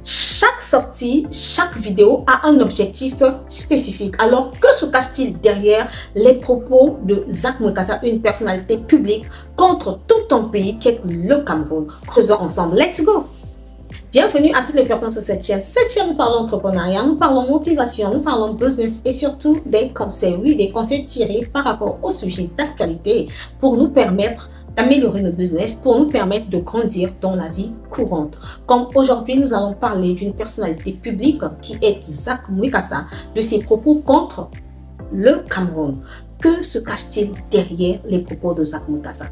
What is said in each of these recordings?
Chaque sortie, chaque vidéo a un objectif spécifique. Alors, que se cache-t-il derrière les propos de Zach Mwekassa, une personnalité publique contre tout un pays qu'est le Cameroun? Creusons ensemble. Let's go! Bienvenue à toutes les personnes sur cette chaîne. Sur cette chaîne, nous parlons entrepreneuriat, nous parlons motivation, nous parlons business et surtout des conseils. Oui, des conseils tirés par rapport au sujet d'actualité pour nous permettre d'améliorer nos business, pour nous permettre de grandir dans la vie courante. Comme aujourd'hui, nous allons parler d'une personnalité publique qui est Zach Mwekassa, de ses propos contre le Cameroun. Que se cache-t-il derrière les propos de Zach Mwekassa?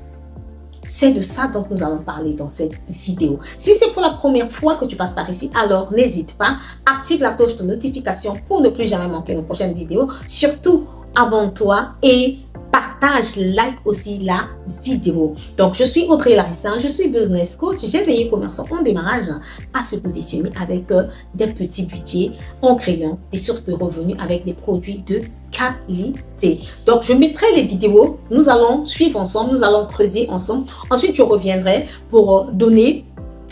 C'est de ça dont nous allons parler dans cette vidéo. Si c'est pour la première fois que tu passes par ici, alors n'hésite pas, active la cloche de notification pour ne plus jamais manquer nos prochaines vidéos. Surtout, abonne-toi et partage, like aussi la vidéo. Donc, je suis Audrey Larissa, je suis business coach. J'ai veillé commerçant en démarrage à se positionner avec des petits budgets en créant des sources de revenus avec des produits de qualité. Donc, je mettrai les vidéos. Nous allons suivre ensemble, nous allons creuser ensemble. Ensuite, je reviendrai pour donner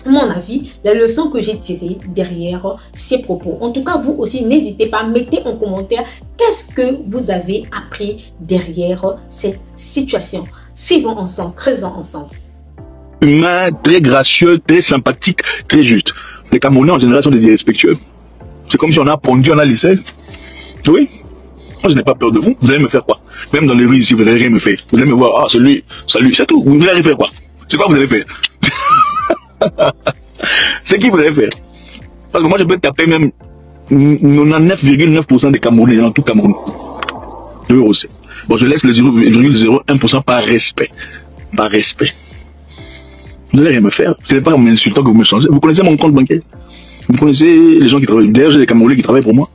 mon avis, la leçon que j'ai tirée derrière ces propos. En tout cas, vous aussi, n'hésitez pas, mettez en commentaire qu'est-ce que vous avez appris derrière cette situation. Suivons ensemble, creusons ensemble. Humain, très gracieux, très sympathique, très juste. Les Camerounais en général sont des irrespectueux. C'est comme si on a pondu, on a laissé. Oui. Moi, je n'ai pas peur de vous. Vous allez me faire quoi? Même dans les rues ici, vous n'allez rien me faire. Vous allez me voir, ah, celui, salut, c'est tout. Vous allez faire quoi? C'est quoi vous allez faire? C'est qui vous allez faire? Parce que moi je peux taper même 99,9% des Camerounais dans tout Cameroun. Je veux aussi. Bon, je laisse le 0,01% par respect. Par respect. Vous n'allez rien me faire. Ce n'est pas en m'insultant que vous me changez. Vous connaissez mon compte bancaire? Vous connaissez les gens qui travaillent? D'ailleurs, j'ai des Camerounais qui travaillent pour moi.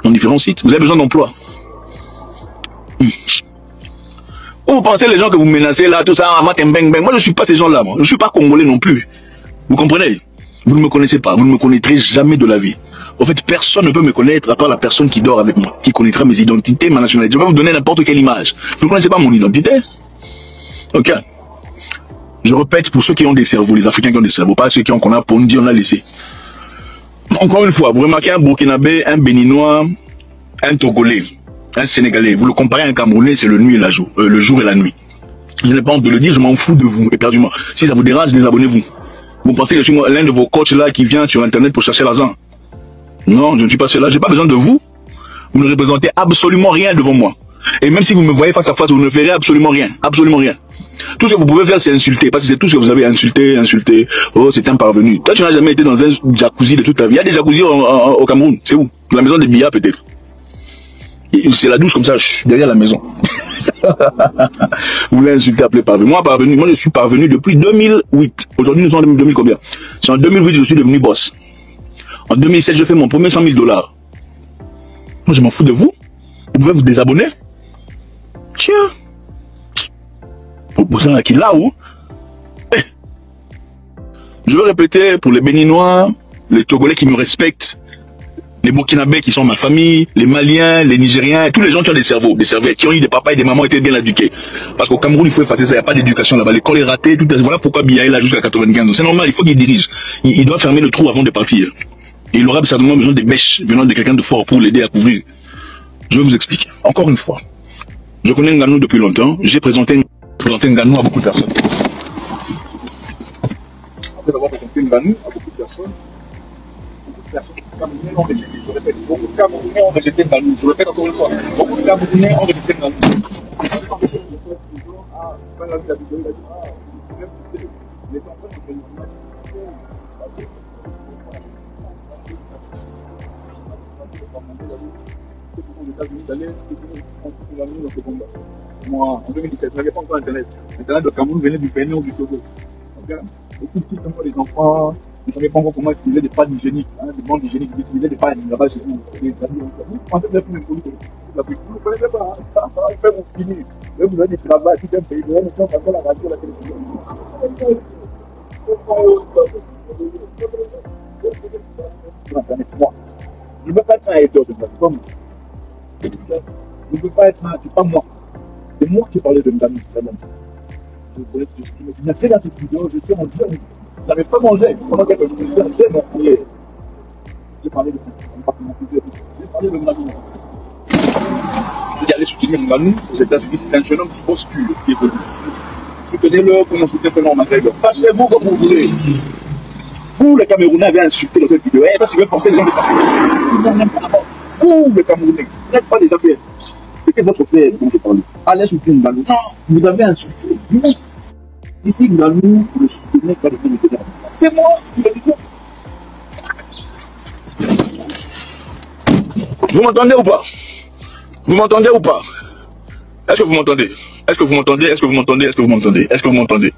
Dans différents sites. Vous avez besoin d'emploi. Vous pensez les gens que vous menacez là, tout ça, moi je ne suis pas ces gens-là, moi. Je ne suis pas congolais non plus. Vous comprenez? Vous ne me connaissez pas, vous ne me connaîtrez jamais de la vie. En fait, personne ne peut me connaître à part la personne qui dort avec moi, qui connaîtra mes identités, ma nationalité. Je vais vous donner n'importe quelle image. Vous ne connaissez pas mon identité? Ok. Je répète pour ceux qui ont des cerveaux, les Africains qui ont des cerveaux, pas ceux qui ont qu'on a pondu, on a laissé. Encore une fois, vous remarquez un Burkinabé, un Béninois, un Togolais, un Sénégalais, vous le comparez à un Camerounais, c'est le jour et la nuit. Je n'ai pas honte de le dire, je m'en fous de vous, éperdument. Si ça vous dérange, désabonnez-vous. Vous pensez que je suis l'un de vos coachs là qui vient sur internet pour chercher l'argent? Non, je ne suis pas cela, je n'ai pas besoin de vous. Vous ne représentez absolument rien devant moi. Et même si vous me voyez face à face, vous ne ferez absolument rien. Absolument rien. Tout ce que vous pouvez faire, c'est insulter. Parce que c'est tout ce que vous avez insulté. Oh, c'est un parvenu. Toi, tu n'as jamais été dans un jacuzzi de toute ta vie. Il y a des jacuzzis au Cameroun. C'est où? La maison des billards peut-être. C'est la douche comme ça, derrière la maison. Vous voulez insulter, appeler parvenu. Moi, je suis parvenu depuis 2008. Aujourd'hui, nous sommes en 2000 combien? C'est en 2008 je suis devenu boss. En 2007, je fais mon premier 100 000 $. Moi, je m'en fous de vous. Vous pouvez vous désabonner. Tiens. Vous êtes qui là où? Je veux répéter pour les Béninois, les Togolais qui me respectent, les Burkinabés qui sont ma famille, les Maliens, les Nigériens, tous les gens qui ont des cerveaux, qui ont eu des papas et des mamans étaient bien éduqués. Parce qu'au Cameroun, il faut effacer ça, il n'y a pas d'éducation là-bas. L'école est ratée, voilà pourquoi Biya est là jusqu'à 95 ans. C'est normal, il faut qu'il dirige. Il doit fermer le trou avant de partir. Et il aura certainement besoin des bêches venant de quelqu'un de fort pour l'aider à couvrir. Je vais vous expliquer. Encore une fois, je connais Nganou depuis longtemps. J'ai présenté Nganou à beaucoup de personnes. Après avoir présenté Nganou à beaucoup de personnes, Camerounais ont rejeté, je répète, beaucoup de Camerounais ont rejeté Nganou. Je répète encore une fois, beaucoup de Camerounais ont rejeté Nganou. Moi, en 2017, je n'avais pas encore Internet. Internet de Cameroun venait du Bénin ou du Togo. Beaucoup de trucs comme les enfants, je ne savais pas encore comment utiliser des pads hygiéniques, des bandes hygiéniques, d'utiliser des pads là-bas chez vous. Vous pensez que vous ne connaissez pas, il fait vous finir. Vous avez du travail, tout un pays, vous avez des gens qui font la radio, la télévision. Je ne veux pas être un hater de plateforme. Je ne veux pas être un, c'est pas moi. C'est moi qui parlais de Nganou. Je me souviens très bien de cette vidéo, je suis en direct. J'avais pas mangé. Pendant quelques jours, j'ai mon poulet. J'ai parlé de Nganou. J'ai allé soutenir Nganou aux États-Unis. C'est un jeune homme qui postule, qui est venu. Soutenez-le comme on soutient Conor McGregor. Fâchez-vous comme vous voulez. Vous, les Camerounais, avez insulté dans cette vidéo. Toi, tu veux forcer les gens de Cameroun. Vous, les Camerounais, vous n'êtes pas déjà fait. C'était votre frère dont je parlais. Allez soutenir Nganou. Non, vous avez insulté. Ici, Nganou, le soutenez pas de l'unité de la. C'est moi qui l'ai dit. Vous m'entendez ou pas? Vous m'entendez ou pas? Est-ce que vous m'entendez? Est-ce que vous m'entendez? Est-ce que vous m'entendez? Est-ce que vous m'entendez? Est-ce que vous m'entendez?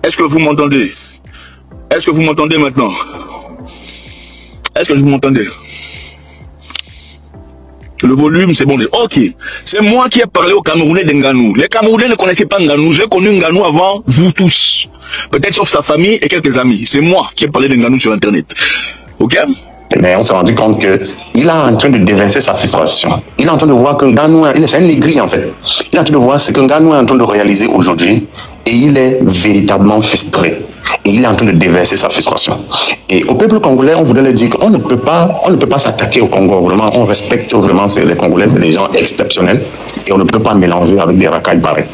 Est-ce que vous m'entendez? Est-ce que vous m'entendez maintenant? Est-ce que vous m'entendez? Le volume, c'est bon. Ok. C'est moi qui ai parlé aux Camerounais de Nganou. Les Camerounais ne connaissaient pas Nganou. J'ai connu Nganou avant vous tous. Peut-être sauf sa famille et quelques amis. C'est moi qui ai parlé de Nganou sur Internet. Ok? Mais on s'est rendu compte qu'il est en train de déverser sa frustration. Il est en train de voir que Nganou, c'est un aigri en fait. Il est en train de voir ce que Nganou est en train de réaliser aujourd'hui et il est véritablement frustré. Et il est en train de déverser sa frustration. Et au peuple congolais, on voudrait leur dire qu'on ne peut pas s'attaquer au Congo. Vraiment, on respecte vraiment les Congolais, c'est des gens exceptionnels et on ne peut pas mélanger avec des racailles pareils.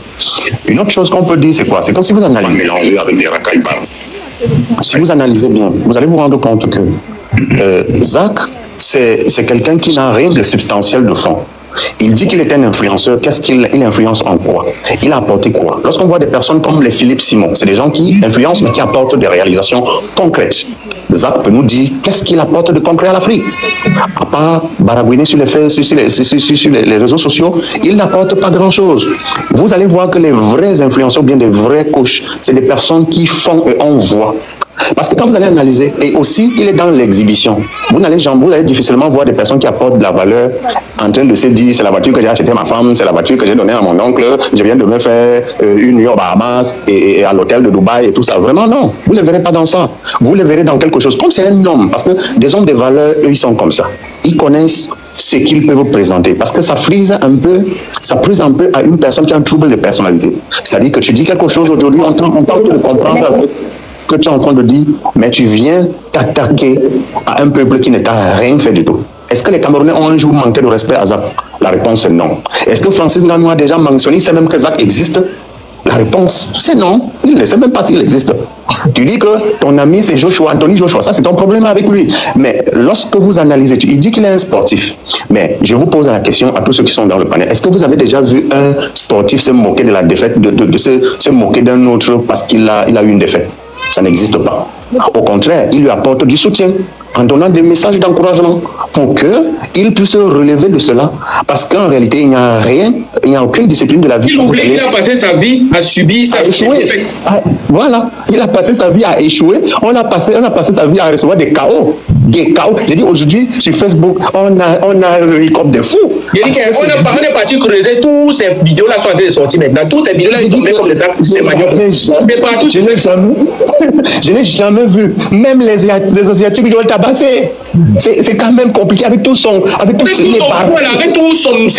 Une autre chose qu'on peut dire, c'est quoi? C'est comme si vous analysez avec des racailles pareils. Si vous analysez bien, vous allez vous rendre compte que Zach, c'est quelqu'un qui n'a rien de substantiel de fond. Il dit qu'il est un influenceur. Qu'est-ce qu'il influence en quoi? Il a apporté quoi? Lorsqu'on voit des personnes comme les Philippe Simon, c'est des gens qui influencent mais qui apportent des réalisations concrètes. Zach peut nous dire qu'est-ce qu'il apporte de concret à l'Afrique. À part baragouiner sur les réseaux sociaux, il n'apporte pas grand-chose. Vous allez voir que les vrais influenceurs, bien des vrais coachs, c'est des personnes qui font et on voit. Parce que quand vous allez analyser, et aussi il est dans l'exhibition, vous allez difficilement voir des personnes qui apportent de la valeur en train de se dire c'est la voiture que j'ai achetée à ma femme, c'est la voiture que j'ai donnée à mon oncle, je viens de me faire une nuit aux Bahamas et à l'hôtel de Dubaï et tout ça. Vraiment non, vous ne les verrez pas dans ça. Vous les verrez dans quelque chose, comme c'est un homme, parce que des hommes de valeur, eux ils sont comme ça. Ils connaissent ce qu'ils peuvent présenter, parce que ça frise un peu à une personne qui a un trouble de personnalité. C'est-à-dire que tu dis quelque chose aujourd'hui, on tente de comprendre que tu es en train de dire, mais tu viens t'attaquer à un peuple qui ne t'a rien fait du tout. Est-ce que les Camerounais ont un jour manqué de respect à Zach? La réponse est non. Est-ce que Francis Nganou a déjà mentionné, il sait même que Zach existe? La réponse, c'est non. Il ne sait même pas s'il existe. Tu dis que ton ami c'est Joshua, Anthony Joshua, ça c'est ton problème avec lui. Mais lorsque vous analysez, il dit qu'il est un sportif. Mais je vous pose la question à tous ceux qui sont dans le panel. Est-ce que vous avez déjà vu un sportif se moquer de la défaite, se moquer d'un autre parce qu'il a eu une défaite? Ça n'existe pas. Au contraire, il lui apporte du soutien en donnant des messages d'encouragement pour qu'il puisse se relever de cela. Parce qu'en réalité, il n'y a rien, il n'y a aucune discipline de la vie. Il a passé sa vie à subir, à échouer. Voilà, il a passé sa vie à échouer. On a passé sa vie à recevoir des chaos. Des chaos. J'ai dit aujourd'hui, sur Facebook, on a comme des fous. On est parti creuser tous ces vidéos-là sont en train de sortir maintenant. Toutes ces vidéos-là, ils sont comme des actes de manioc. Je n'ai jamais vu. Même les Asiatiques lui ont tabassé. C'est quand même compliqué avec tout son. Avec tous ses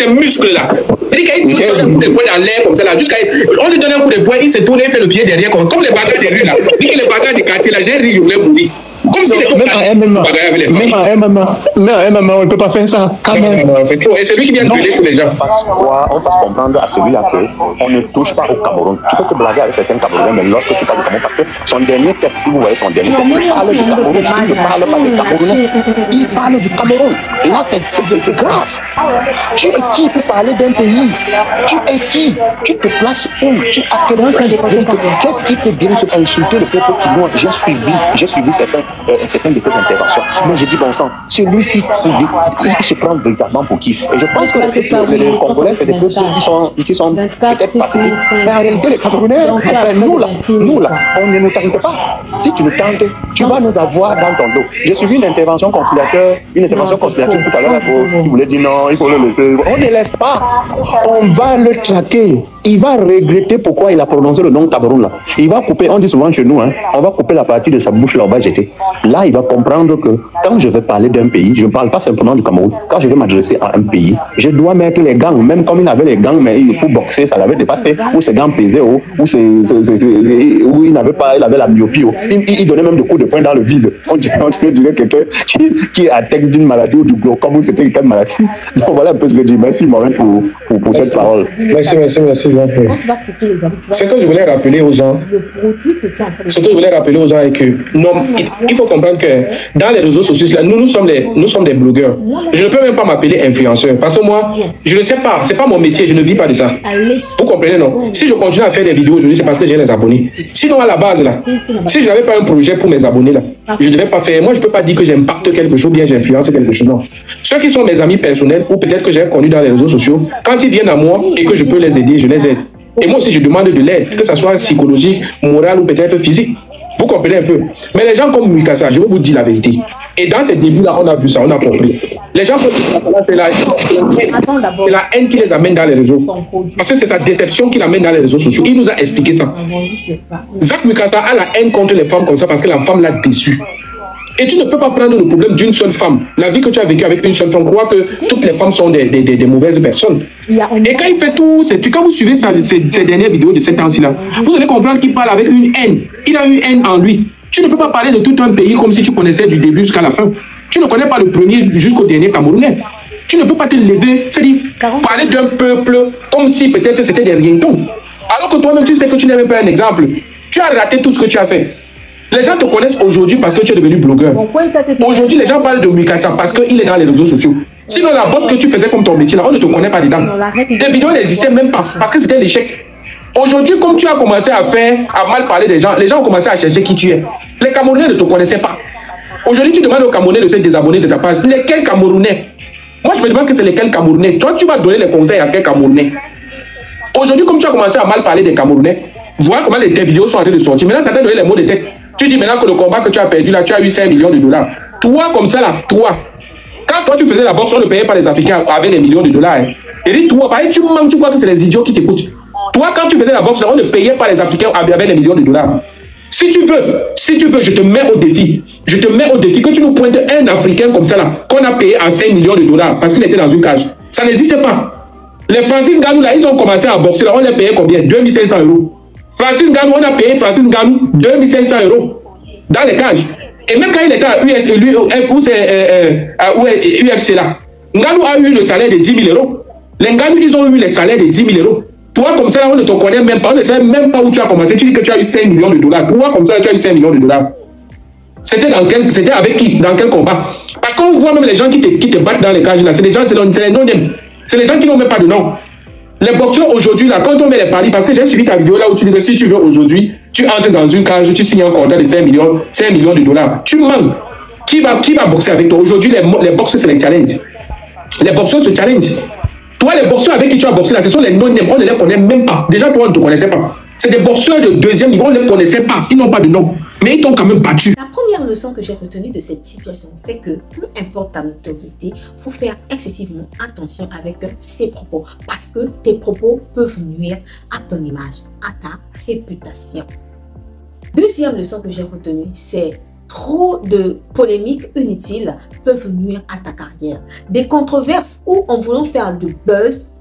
muscles-là. Il donne des points dans l'air comme ça. On lui donne un coup de poing, il se tourne et fait le pied derrière. Comme les bagarres des rues là. Il dit que les bagarres du quartier là, j'ai ri, je voulais mourir. Comme si même en MMA, on ne peut pas faire ça. Quand même. C'est trop. Et c'est lui qui vient gueuler sur les gens. On fasse comprendre à celui-là qu'on ne touche pas au Cameroun. Tu peux te blaguer avec certains Camerounais, mais lorsque tu parles du Cameroun, parce que son dernier texte, si vous voyez son dernier texte, il parle du Cameroun. Il ne parle pas des Camerounais. Il parle du Cameroun. Et là, c'est grave. Tu es qui pour parler d'un pays? Tu es qui? Tu te places où? Tu as quelqu'un qu'est-ce qui peut bien insulter le peuple qui doit? J'ai suivi certaines de ces interventions. Mais j'ai dit, bon sang, celui-ci, il se prend véritablement pour qui? Et je pense que les Congolais, c'est des peuples qui sont peut-être pacifiques. Mais en réalité, les Camerounais, enfin, nous là, on ne nous tente pas. Si tu nous tentes, tu vas nous avoir dans ton dos. J'ai suivi une intervention conciliatrice tout à l'heure qui voulait dire non, il faut le laisser. On ne laisse pas. On va le traquer. il va regretter pourquoi il a prononcé le nom Cameroun là. Il va couper, on dit souvent chez nous, hein, on va couper la partie de sa bouche là, on va jeter. Là, il va comprendre que quand je vais parler d'un pays, je ne parle pas simplement du Cameroun. Quand je vais m'adresser à un pays, je dois mettre les gants, même comme il avait les gants, mais pour boxer, ça l'avait dépassé, ou ses gants pesaient, ou il n'avait pas, il avait la myopie, il donnait même des coups de poing dans le vide. On dirait quelqu'un qui est atteint d'une maladie ou du glaucome, ou c'était quelle maladie. Donc voilà un peu ce que je dis. Merci Morin pour cette parole. Merci. Ce que je voulais rappeler aux gens, est que non, il faut comprendre que dans les réseaux sociaux, nous sommes des blogueurs. Je ne peux même pas m'appeler influenceur parce que moi, je ne sais pas, c'est pas mon métier, je ne vis pas de ça. Vous comprenez, non? Si je continue à faire des vidéos aujourd'hui, c'est parce que j'ai les abonnés. Sinon, à la base, là, si je n'avais pas un projet pour mes abonnés, là, je ne devais pas faire. Moi, je ne peux pas dire que j'impacte quelque chose, bien j'influence quelque chose. Non. Ceux qui sont mes amis personnels ou peut-être que j'ai connus dans les réseaux sociaux, quand ils viennent à moi et que je peux les aider, je les aide. Et moi aussi, je demande de l'aide, que ce soit psychologique, morale ou peut-être physique. Vous comprenez un peu. Mais les gens comme Mikasa, je vais vous dire la vérité. Et dans ces débuts-là, on a vu ça, on a compris. Les gens comme Mikasa, c'est la haine qui les amène dans les réseaux. Parce que c'est sa déception qui l'amène dans les réseaux sociaux. Il nous a expliqué ça. Zach Mikasa a la haine contre les femmes comme ça parce que la femme l'a déçu. Et tu ne peux pas prendre le problème d'une seule femme. La vie que tu as vécue avec une seule femme, crois que toutes les femmes sont des mauvaises personnes. Et quand il fait tout, quand vous suivez ces dernières vidéos de cette temps-ci-là, vous allez comprendre qu'il parle avec une haine. Il a une haine en lui. Tu ne peux pas parler de tout un pays comme si tu connaissais du début jusqu'à la fin. Tu ne connais pas le premier jusqu'au dernier Camerounais. Tu ne peux pas te lever, c'est-à-dire parler d'un peuple comme si peut-être c'était des rientons. Alors que toi-même, tu sais que tu n'es même pas un exemple. Tu as raté tout ce que tu as fait. Les gens te connaissent aujourd'hui parce que tu es devenu blogueur. Aujourd'hui, les gens parlent de Mikasa parce qu'il est dans les réseaux sociaux. Sinon, la bosse que tu faisais comme ton métier, là, on ne te connaît pas dedans. Tes vidéos n'existaient même pas parce que c'était l'échec. Aujourd'hui, comme tu as commencé à mal parler des gens, les gens ont commencé à chercher qui tu es. Les Camerounais ne te connaissaient pas. Aujourd'hui, tu demandes aux Camerounais de se désabonner de ta page. Lesquels Camerounais? Moi, je me demande que c'est lesquels Camerounais. Toi, tu vas donner les conseils à quel Camerounais? Aujourd'hui, comme tu as commencé à mal parler des Camerounais, vois comment tes vidéos sont en train de sortir. Maintenant, ça t'a donné les mots de tête. Tu dis maintenant que le combat que tu as perdu là, tu as eu 5 millions de dollars. Toi, comme ça là, toi. Quand toi tu faisais la boxe, on ne payait pas les Africains avec les millions de dollars. Hein. Et dis toi, pareil, tu crois que c'est les idiots qui t'écoutent. Toi, quand tu faisais la boxe, on ne payait pas les Africains avec les millions de dollars. Si tu veux, je te mets au défi. Je te mets au défi que tu nous pointes un Africain comme ça là, qu'on a payé à 5 millions de dollars parce qu'il était dans une cage. Ça n'existe pas. Les Francis Ngannou là, ils ont commencé à boxer là, on les payait combien? 2500 €. Francis Ngannou, on a payé Francis Ngannou 2500 € dans les cages. Et même quand il était à UFC là, Ngannou a eu le salaire de 10 000 €. Les Ngannou, ils ont eu les salaires de 10 000 €. Toi, comme ça, on ne te connaît même pas. On ne sait même pas où tu as commencé. Tu dis que tu as eu 5 millions de dollars. Toi, comme ça, tu as eu 5 millions de dollars. C'était avec qui? Dans quel combat? Parce qu'on voit même les gens qui te battent dans les cages là. C'est les gens, c'est les non-name. C'est les gens qui n'ont même pas de nom. Les boxeurs aujourd'hui, là, quand on met les paris, parce que j'ai suivi ta vidéo là où tu dis que si tu veux aujourd'hui, tu entres dans une cage, tu signes un contrat de 5 millions de dollars. Tu manques. Qui va boxer avec toi? Aujourd'hui, les boxeurs, c'est les challenges. Les boxeurs se challenge. Toi, les boxeurs avec qui tu as boxé là, ce sont les non-name. On ne les connaît même pas. Déjà, toi, on ne te connaissait pas. C'est des boxeurs de deuxième niveau, on ne les connaissait pas. Ils n'ont pas de nom. Mais ils t'ont quand même battu. La première leçon que j'ai retenue de cette situation, c'est que peu importe ta notoriété, il faut faire excessivement attention avec ses propos. Parce que tes propos peuvent nuire à ton image, à ta réputation. Deuxième leçon que j'ai retenue, c'est trop de polémiques inutiles peuvent nuire à ta carrière. Des controverses où en voulant faire du buzz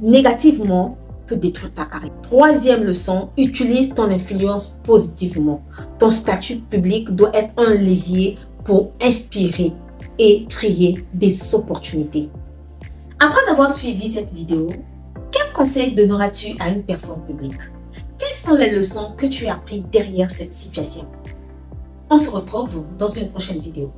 négativement peut détruire ta carrière. Troisième leçon, utilise ton influence positivement. Ton statut public doit être un levier pour inspirer et créer des opportunités. Après avoir suivi cette vidéo, quel conseil donneras-tu à une personne publique? Quelles sont les leçons que tu as apprises derrière cette situation? On se retrouve dans une prochaine vidéo.